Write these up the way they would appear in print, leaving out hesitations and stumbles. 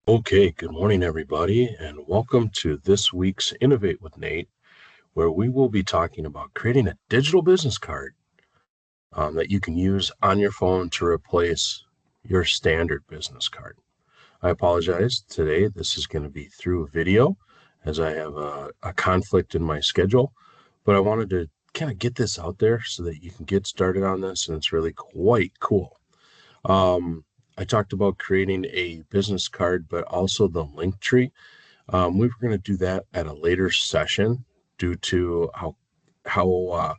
Okay, good morning, everybody, and welcome to this week's Innovate with Nate, where we will be talking about creating a digital business card that you can use on your phone to replace your standard business card. I apologize. Today, this is going to be through video as I have a conflict in my schedule, but I wanted to kind of get this out there so that you can get started on this, and it's really quite cool. Um, I talked about creating a business card, but also the Linktree. We were going to do that at a later session due to how I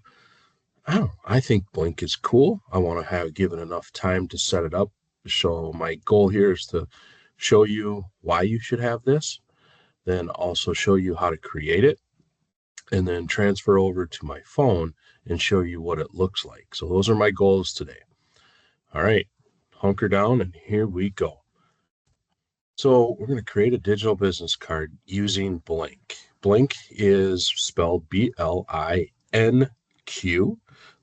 don't know, I think Blinq is cool. I want to have given enough time to set it up. So my goal here is to show you why you should have this, then also show you how to create it, and then transfer over to my phone and show you what it looks like. So those are my goals today. All right, hunker down and here we go. So we're going to create a digital business card using Blinq. Blinq is spelled Blinq.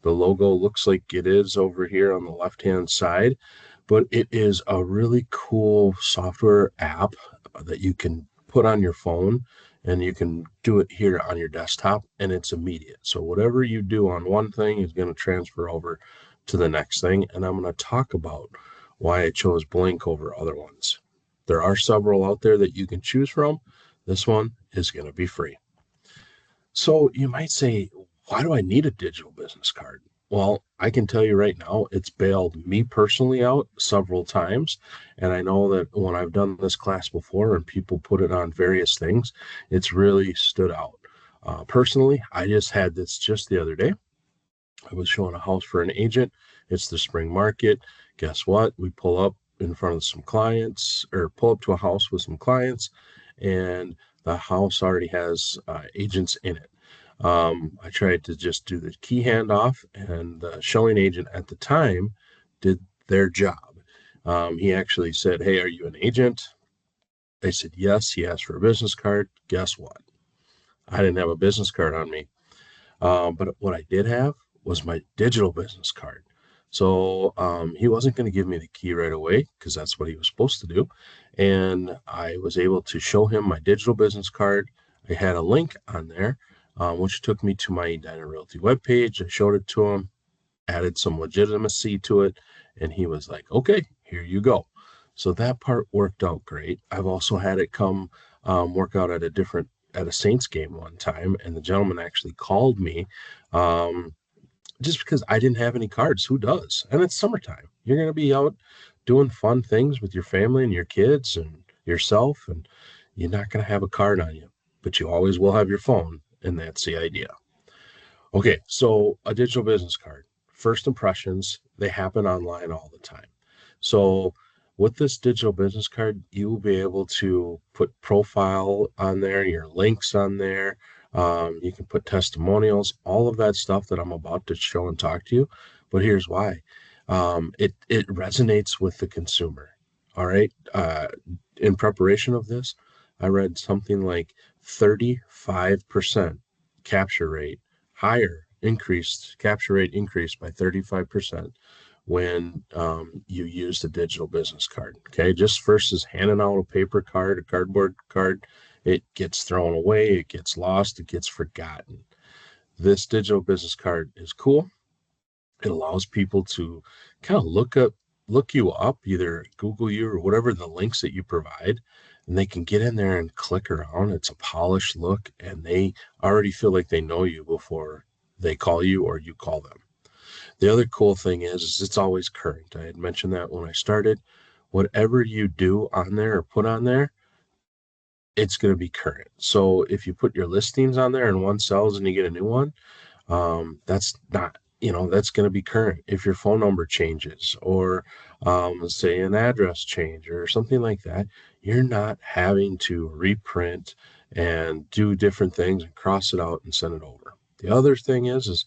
The logo looks like it is over here on the left-hand side, but it is a really cool software app that you can put on your phone and you can do it here on your desktop and it's immediate. So whatever you do on one thing is going to transfer over to the next thing. And I'm going to talk about why I chose Blinq over other ones. There are several out there that you can choose from. This one is going to be free. So you might say, why do I need a digital business card? Well, I can tell you right now, it's bailed me personally out several times. And I know that when I've done this class before and people put it on various things, it's really stood out. Personally, I just had this just the other day. I was showing a house for an agent. It's the spring market. Guess what? We pull up in front of some clients or pull up to a house with some clients, and the house already has agents in it. I tried to just do the key handoff, and the showing agent at the time did their job. He actually said, "Hey, are you an agent?" I said, "Yes." He asked for a business card. Guess what? I didn't have a business card on me. But what I did have was my digital business card. So he wasn't going to give me the key right away because that's what he was supposed to do. And I was able to show him my digital business card. I had a link on there, which took me to my Edina Realty webpage. I showed it to him, added some legitimacy to it, and he was like, okay, here you go. So that part worked out great. I've also had it come work out at a Saints game one time, and the gentleman actually called me um, just because I didn't have any cards. Who does? And it's summertime. You're going to be out doing fun things with your family and your kids and yourself, and you're not going to have a card on you, but you always will have your phone, and that's the idea. Okay, so a digital business card. First impressions, they happen online all the time. So with this digital business card, you will be able to put profile on there, your links on there. You can put testimonials, all of that stuff that I'm about to show and talk to you. But here's why. It resonates with the consumer. All right. In preparation of this, I read something like 35% capture rate higher increased capture rate increased by 35% when you use the digital business card. Okay, just versus handing out a paper card, a cardboard card, it gets thrown away, it gets lost, it gets forgotten. This digital business card is cool. It allows people to kind of look you up, either Google you or whatever the links that you provide, and they can get in there and click around. It's a polished look, and they already feel like they know you before they call you or you call them. The other cool thing is it's always current. I had mentioned that when I started. Whatever you do on there or put on there, it's going to be current. So if you put your listings on there and one sells and you get a new one, that's not, that's going to be current. If your phone number changes or say an address change or something like that, you're not having to reprint and do different things and cross it out and send it over. The other thing is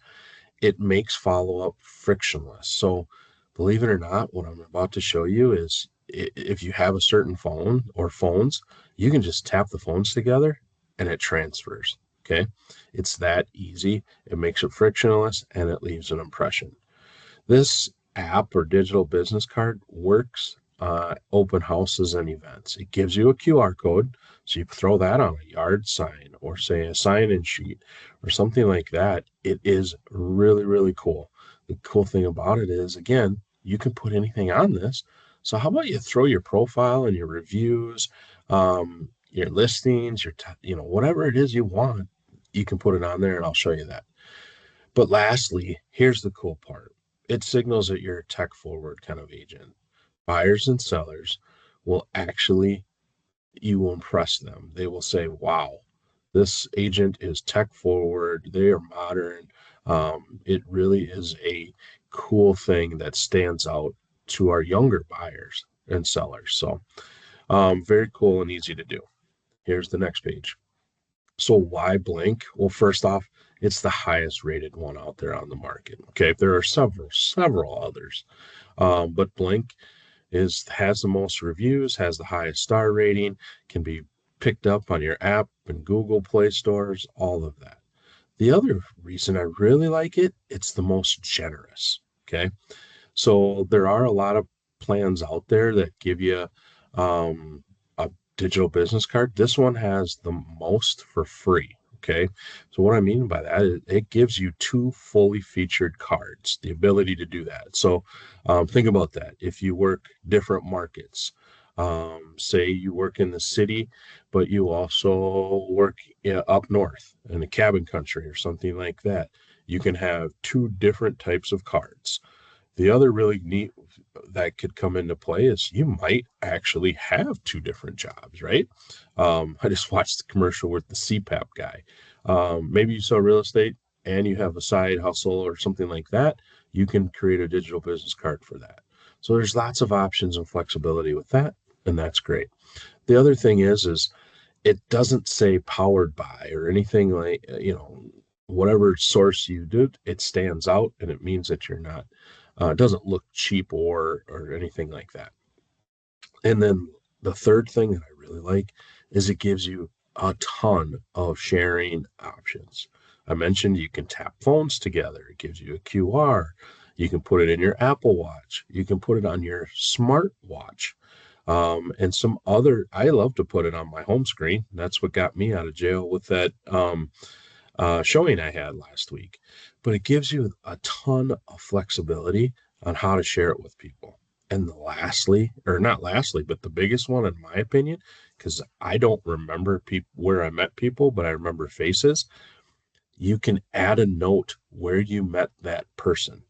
it makes follow-up frictionless. So believe it or not, what I'm about to show you is if you have a certain phone or phones, you can just tap the phones together and it transfers. Okay. It's that easy. It makes it frictionless and it leaves an impression. This app or digital business card works open houses and events. It gives you a QR code, so you throw that on a yard sign or say a sign-in sheet or something like that. It is really, really cool. The cool thing about it is, again, you can put anything on this. So how about you throw your profile and your reviews, your listings, whatever it is you want, you can put it on there, and I'll show you that. But lastly, here's the cool part. It signals that you're a tech forward kind of agent. Buyers and sellers will actually, you will impress them. They will say, wow, this agent is tech forward. They are modern. It really is a cool thing that stands out to our younger buyers and sellers. So, very cool and easy to do. Here's the next page. So why Blinq? Well, first off, it's the highest rated one out there on the market. Okay, there are several others, but Blinq has the most reviews, has the highest star rating, can be picked up on your app and Google Play stores, all of that. The other reason I really like it, it's the most generous. Okay, so there are a lot of plans out there that give you a digital business card. This one has the most for free. Okay. So what I mean by that is it gives you two fully featured cards, the ability to do that. So think about that. If you work different markets, say you work in the city, but you also work up north in the cabin country or something like that, you can have two different types of cards. The other really neat that could come into play is you might actually have two different jobs, right? I just watched the commercial with the CPAP guy. Maybe you sell real estate and you have a side hustle or something like that. You can create a digital business card for that. So there's lots of options and flexibility with that, and that's great. The other thing is it doesn't say powered by or anything like, whatever source you do, it stands out and it means that you're not, it doesn't look cheap or anything like that. And then the third thing that I really like is it gives you a ton of sharing options. I mentioned you can tap phones together. It gives you a QR. You can put it in your Apple Watch. You can put it on your smart watch. And some other, I love to put it on my home screen. That's what got me out of jail with that showing I had last week. But it gives you a ton of flexibility on how to share it with people. And lastly, or not lastly, but the biggest one, in my opinion, because I don't remember people where I met people, but I remember faces. You can add a note where you met that person.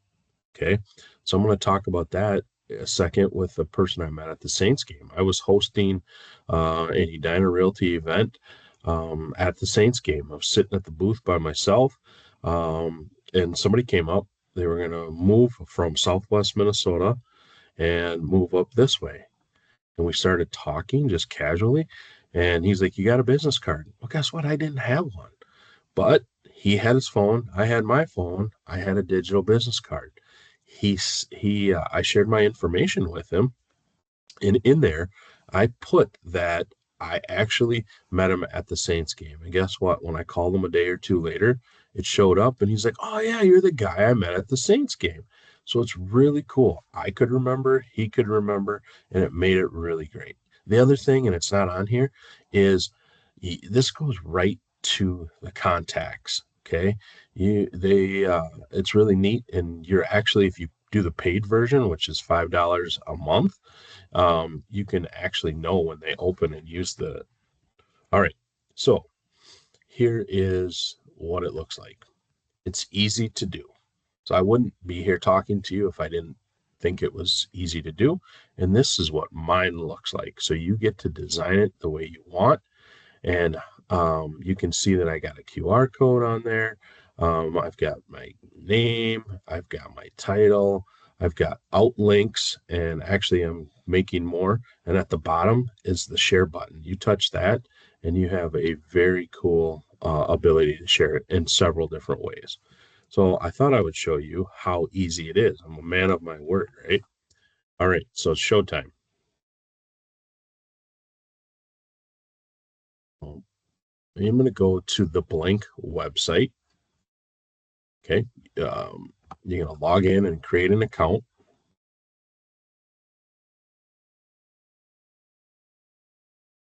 Okay. So I'm going to talk about that a second with the person I met at the Saints game. I was hosting an Edina Realty event at the Saints game. I was sitting at the booth by myself, and somebody came up. They were going to move from Southwest Minnesota and move up this way. And we started talking just casually. And he's like, "You got a business card?" Well, guess what? I didn't have one. But he had his phone. I had my phone. I had a digital business card. I shared my information with him, and in there, I put that I actually met him at the Saints game. And guess what? When I called him a day or two later, it showed up, and he's like, "Oh yeah, you're the guy I met at the Saints game." So it's really cool. I could remember, he could remember, and it made it really great. The other thing, and it's not on here, is this goes right to the contacts. Okay, it's really neat, and you're actually, if you do the paid version, which is $5 a month, you can actually know when they open and use the. All right, so here is what it looks like. It's easy to do. So I wouldn't be here talking to you if I didn't think it was easy to do. And this is what mine looks like. So you get to design it the way you want. And you can see that I got a QR code on there. I've got my name, I've got my title, I've got outlinks, and actually I'm making more. And at the bottom is the share button. You touch that, and you have a very cool ability to share it in several different ways. So I thought I would show you how easy it is. I'm a man of my word, right? All right, so it's showtime. I'm going to go to the Blinq website. Okay. You're going to log in and create an account.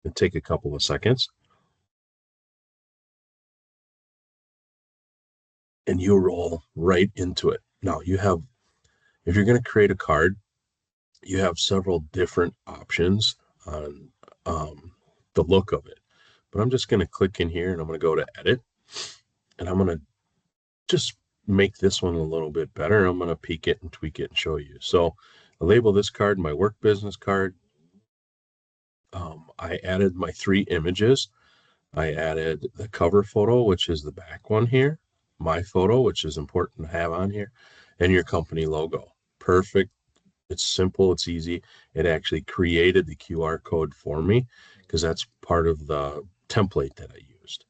and take a couple of seconds, and you roll right into it. Now you have, if you're going to create a card, you have several different options on the look of it. But I'm just going to click in here and I'm going to go to edit, and I'm going to just make this one a little bit better. I'm going to peek it and tweak it and show you. So I label this card my work business card. I added my 3 images. I added the cover photo, which is the back one here, my photo, which is important to have on here, and your company logo. Perfect. It's simple. It's easy. It actually created the QR code for me because that's part of the template that I used.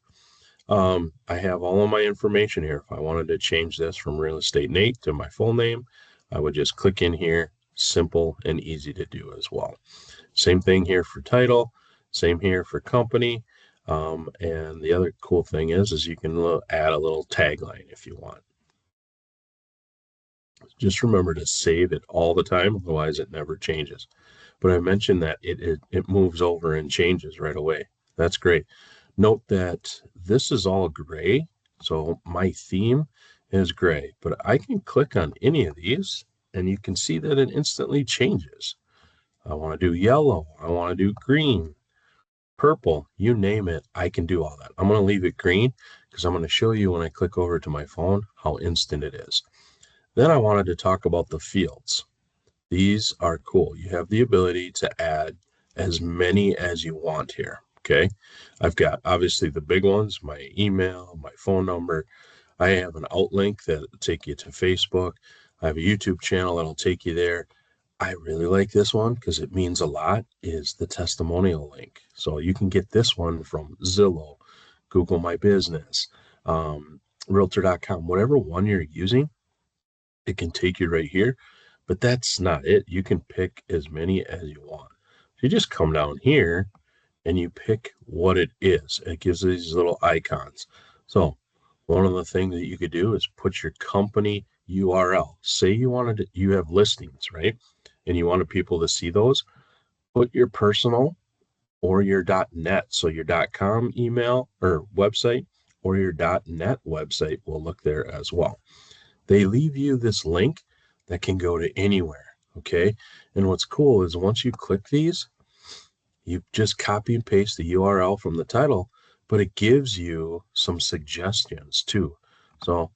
I have all of my information here. If I wanted to change this from Real Estate Nate to my full name, I would just click in here. Simple and easy to do as well. Same thing here for title, same here for company. And the other cool thing is you can add a little tagline if you want. Just remember to save it all the time, otherwise it never changes. But I mentioned that it moves over and changes right away. That's great. Note that this is all gray, so my theme is gray, but I can click on any of these and you can see that it instantly changes. I want to do yellow, I want to do green, purple, you name it, I can do all that. I'm going to leave it green because I'm going to show you when I click over to my phone how instant it is. Then I wanted to talk about the fields. These are cool. You have the ability to add as many as you want here. Okay. I've got obviously the big ones, my email, my phone number. I have an outlink that'll take you to Facebook. I have a YouTube channel that'll take you there. I really like this one because it means a lot, is the testimonial link. So you can get this one from Zillow, Google My Business, Realtor.com, whatever one you're using, it can take you right here. But that's not it. You can pick as many as you want. So you just come down here and you pick what it is. It gives these little icons. So one of the things that you could do is put your company URL. Say you have listings, right? And you wanted people to see those. Put your personal or your .net. So your .com email or website or your .net website will look there as well. They leave you this link that can go to anywhere. Okay. And what's cool is once you click these, you just copy and paste the URL from the title, but it gives you some suggestions too. So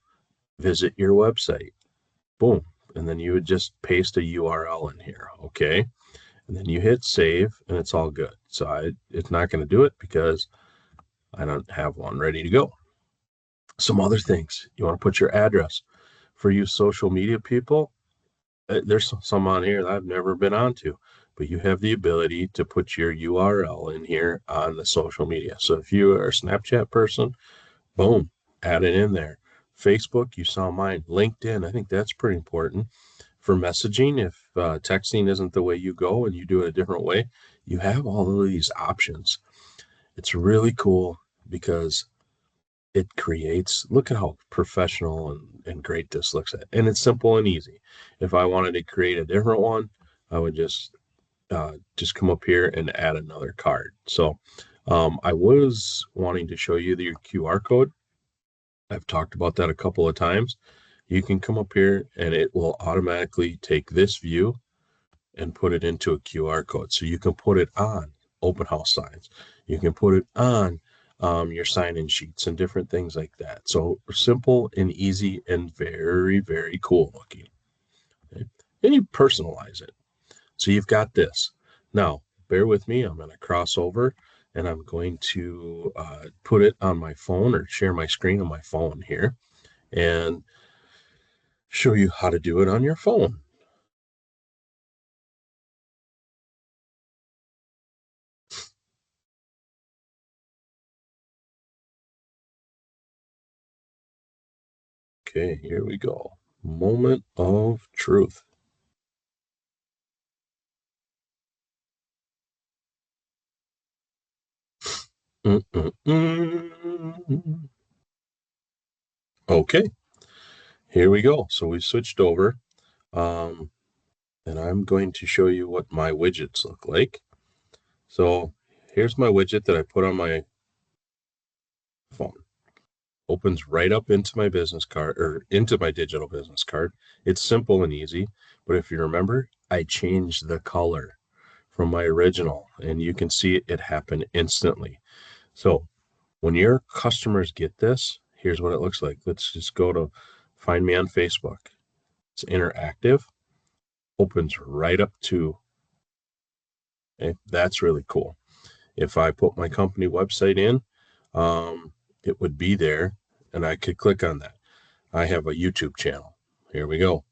visit your website, boom. And then you would just paste a URL in here. Okay. And then you hit save and it's all good. So it's not going to do it because I don't have one ready to go. Some other things, you want to put your address. For you social media people, there's some on here that I've never been onto, but you have the ability to put your URL in here on the social media. So if you are a Snapchat person, boom, add it in there. Facebook, you saw mine. LinkedIn, I think that's pretty important for messaging. If texting isn't the way you go and you do it a different way, you have all of these options. It's really cool because it creates, look at how professional and great this looks at. And it's simple and easy. If I wanted to create a different one, I would just come up here and add another card. So I was wanting to show you the QR code. I've talked about that a couple of times. You can come up here and it will automatically take this view and put it into a QR code. So you can put it on open house signs. You can put it on your sign-in sheets and different things like that. So simple and easy and very, very cool looking. Okay? And you personalize it. So you've got this. Now, bear with me. I'm going to cross over and I'm going to put it on my phone or share my screen on my phone here and show you how to do it on your phone. Okay, here we go. Moment of truth. Mm-mm-mm. Okay, here we go. So we switched over, um, and I'm going to show you what my widgets look like. So Here's my widget that I put on my phone. Opens right up into my business card or into my digital business card. It's simple and easy, but if you remember, I changed the color from my original and you can see it happen instantly. So when your customers get this, here's what it looks like. Let's just go to find me on Facebook. It's interactive, opens right up to, okay, that's really cool. If I put my company website in, it would be there and I could click on that. I have a YouTube channel. Here we go.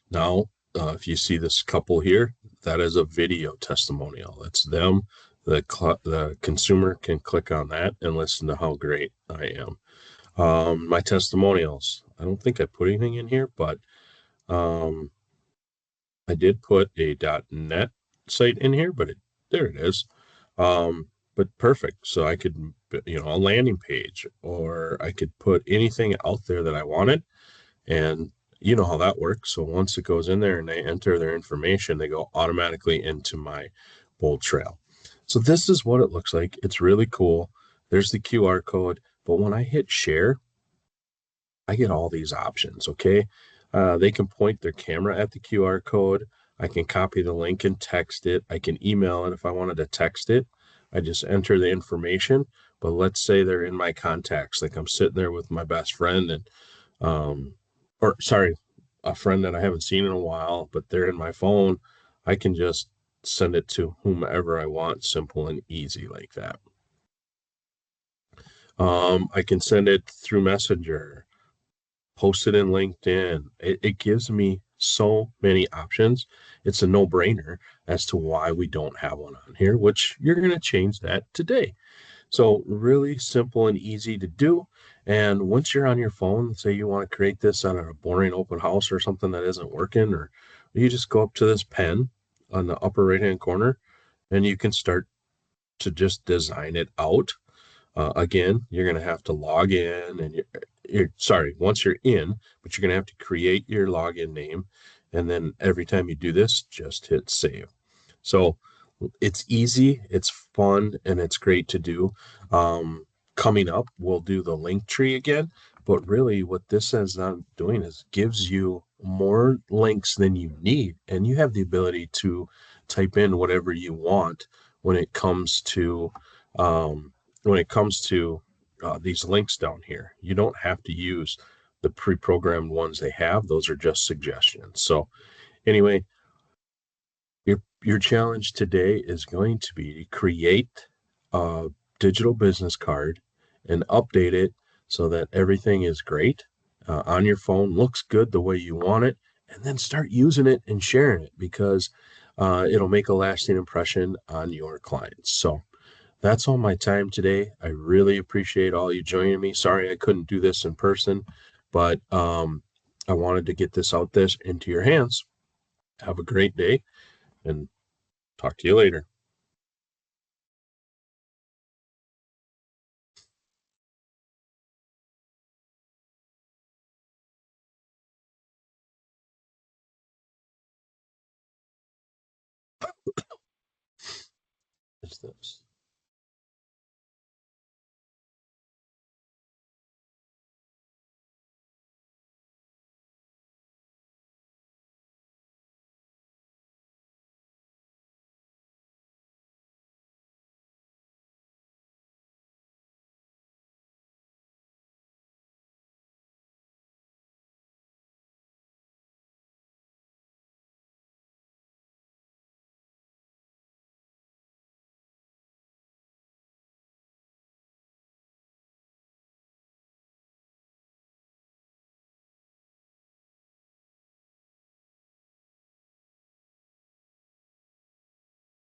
Now, if you see this couple here, that is a video testimonial. That's them. The consumer can click on that and listen to how great I am. My testimonials. I don't think I put anything in here, but um, I did put a .net site in here, but there it is. But perfect. So I could, a landing page, or I could put anything out there that I wanted. And you know how that works. So once it goes in there and they enter their information, they go automatically into my bold trail. So this is what it looks like. It's really cool. There's the QR code. But when I hit share, I get all these options. Okay. They can point their camera at the QR code. I can copy the link and text it. I can email it if I wanted to text it. I just enter the information. But let's say they're in my contacts, like I'm sitting there with my best friend and um, or sorry, a friend that I haven't seen in a while, but they're in my phone. I can just send it to whomever I want, simple and easy like that. I can send it through Messenger, post it in LinkedIn. It gives me so many options. It's a no-brainer as to why we don't have one on here, which you're going to change that today. So really simple and easy to do. And once you're on your phone, say you want to create this on a boring open house or something that isn't working, or you just go up to this pen on the upper right hand corner and you can start to just design it out. Again, you're going to have to log in and you're sorry, once you're in, but you're going to have to create your login name. And then every time you do this, just hit save. So it's easy, it's fun, and it's great to do. Coming up, we'll do the Linktree again. But really, what this is not doing is gives you more links than you need, and you have the ability to type in whatever you want when it comes to um, these links down here. You don't have to use the pre-programmed ones they have; those are just suggestions. So anyway, your challenge today is going to be to create a digital business card and update it so that everything is great on your phone, looks good the way you want it, and then start using it and sharing it because it'll make a lasting impression on your clients. So that's all my time today. I really appreciate all you joining me. Sorry I couldn't do this in person, but I wanted to get this out there into your hands. Have a great day and talk to you later. Is this?